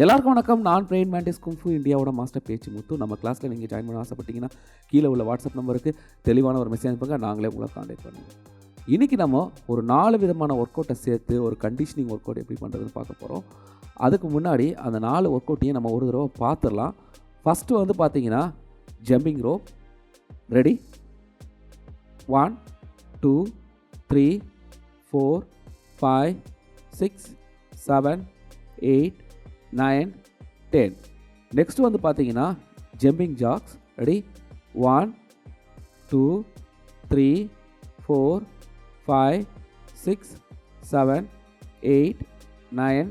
எல்லாருக்கும் வணக்கம். நான் பிரெயின் மேண்டிஸ் குங்ஃபு இந்தியாவோட மாஸ்டர் பேச்சு முத்து. நம்ம கிளாஸில் நீங்கள் ஜாயின் பண்ண ஆசைப்பட்டீங்கன்னா கீழே உள்ள வாட்ஸ்அப் நம்பருக்கு தெளிவான ஒரு மெசேஜ் அனுப்புங்க, நாங்களே உங்களை காண்டாக்ட் பண்ணுவோம். இன்றைக்கி நம்ம ஒரு 4 விதமான ஒர்க் அவுட்டை சேர்த்து ஒரு கண்டிஷனிங் ஒர்க் அவுட் எப்படி பண்ணுறதுன்னு பார்க்க போகிறோம். அதுக்கு முன்னாடி அந்த 4 ஒர்க் அவுட்டையும் நம்ம ஒரு தடவை பார்த்துடலாம். ஃபஸ்ட்டு வந்து பார்த்தீங்கன்னா ஜம்பிங் ரோப். ரெடி? 1 2 3 4 5 6 7 8 9 10. நெக்ஸ்ட் வந்து பார்த்தீங்கன்னா jumping Jacks. Ready? 1 2 3 4 5 6 7 8 9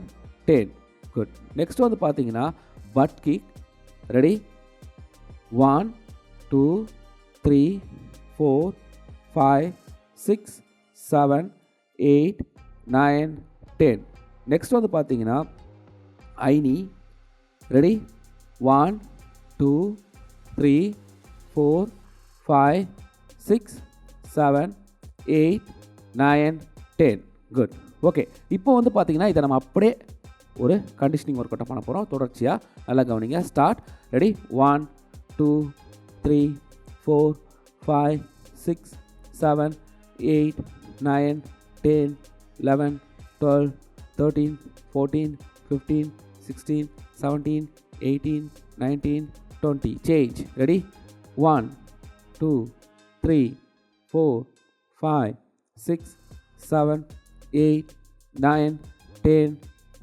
10. Good. Next வந்து பார்த்தீங்கன்னா பட் கிக். ரெடி? 1 2 3 4 5 6 7 8 9 10. நெக்ஸ்ட் வந்து பார்த்தீங்கன்னா ஐனி. ரெடி? 1 2 3 4 5 6 7 8 9 10. குட். ஓகே, இப்போ வந்து பார்த்தீங்கன்னா இதை நம்ம அப்படியே ஒரு கண்டிஷனிங் ஒர்க் அவுட் பண்ண போகிறோம். தொடர்ச்சியாக நல்லா கவனிங்க. Start. Ready? 1 2 3 4 5 6 7 8 9 10 11 12 13 14 15 16 17 18 19 20. Change. Ready? 1 2 3 4 5 6 7 8 9 10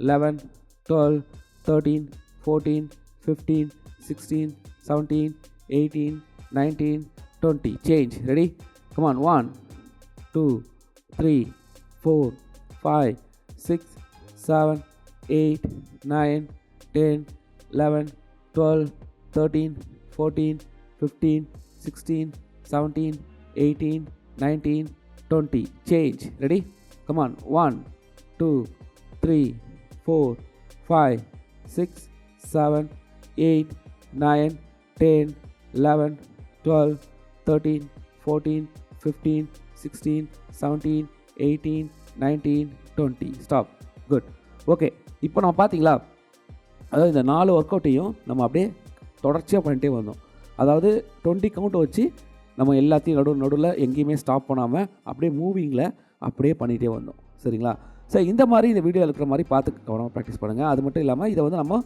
11 12 13 14 15 16 17 18 19 20. Change. Ready? Come on. 1 2 3 4 5 6 7 8 9 10 11 12 13 14 15 16 17 18 19 20. Change. Ready? Come on. 1 2 3 4 5 6 7 8 9 10 11 12 13 14 15 16 17 18 19 20. Stop. Good. Okay, இப்போ நம்ம பார்த்தீங்களா, அதாவது இந்த 4 ஒர்க் அவுட்டையும் நம்ம அப்படியே தொடர்ச்சியாக பண்ணிட்டே வந்தோம். அதாவது 20 கவுண்ட் வச்சு நம்ம எல்லாத்தையும் நடுவில் எங்கேயுமே ஸ்டாப் பண்ணாமல் அப்படியே மூவிங்கில் அப்படியே பண்ணிகிட்டே வந்தோம். சரிங்களா? சரி, இந்த மாதிரி இந்த வீடியோவில் இருக்கிற மாதிரி பார்த்து கவனமாக ப்ராக்டிஸ் பண்ணுங்கள். அது மட்டும் இல்லாமல் இதை வந்து நம்ம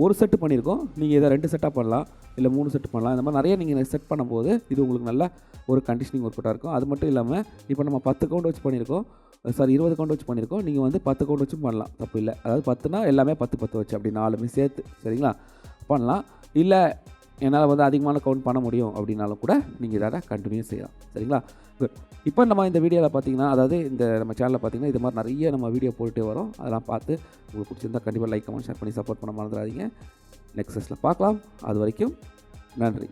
ஒரு செட்டு பண்ணியிருக்கோம். நீங்கள் இதை 2 செட்டாக பண்ணலாம், இல்லை 3 செட்டு பண்ணலாம். இந்த மாதிரி நிறைய நீங்கள் செட் பண்ணும்போது இது உங்களுக்கு நல்ல ஒரு கண்டிஷனிங் ஒர்க் அவுட்டாக இருக்கும். அது மட்டும் இல்லாமல் இப்போ நம்ம 10 கவுண்ட் வச்சு பண்ணியிருக்கோம், 20 கவுண்ட் வச்சு பண்ணியிருக்கோம். நீங்கள் வந்து 10 கவுண்ட் வச்சும் பண்ணலாம், தப்பு இல்லை. அதாவது 10னா எல்லாமே 10 10 வச்சு அப்படி 4மே சேர்த்து, சரிங்களா, பண்ணலாம். இல்லை என்னால் வந்து அதிகமான கவுண்ட் பண்ண முடியும் அப்படின்னாலும் கூட நீங்கள் இதை கண்டினியூ செய்யலாம். சரிங்களா? குட். இப்போ நம்ம இந்த வீடியோவில் பார்த்தீங்கன்னா, அதாவது இந்த நம்ம சேனலில் பார்த்தீங்கன்னா இது மாதிரி நிறைய நம்ம வீடியோ போட்டுகிட்டே வரோம். அதெல்லாம் பார்த்து உங்களுக்கு பிடிச்சிருந்தா கண்டிப்பாக லைக் கமெண்ட் ஷேர் பண்ணி சப்போர்ட் பண்ண மறந்துடாதீங்க. நெக்ஸ்ட் செஷனில் பார்க்கலாம். அது வரைக்கும் நன்றி.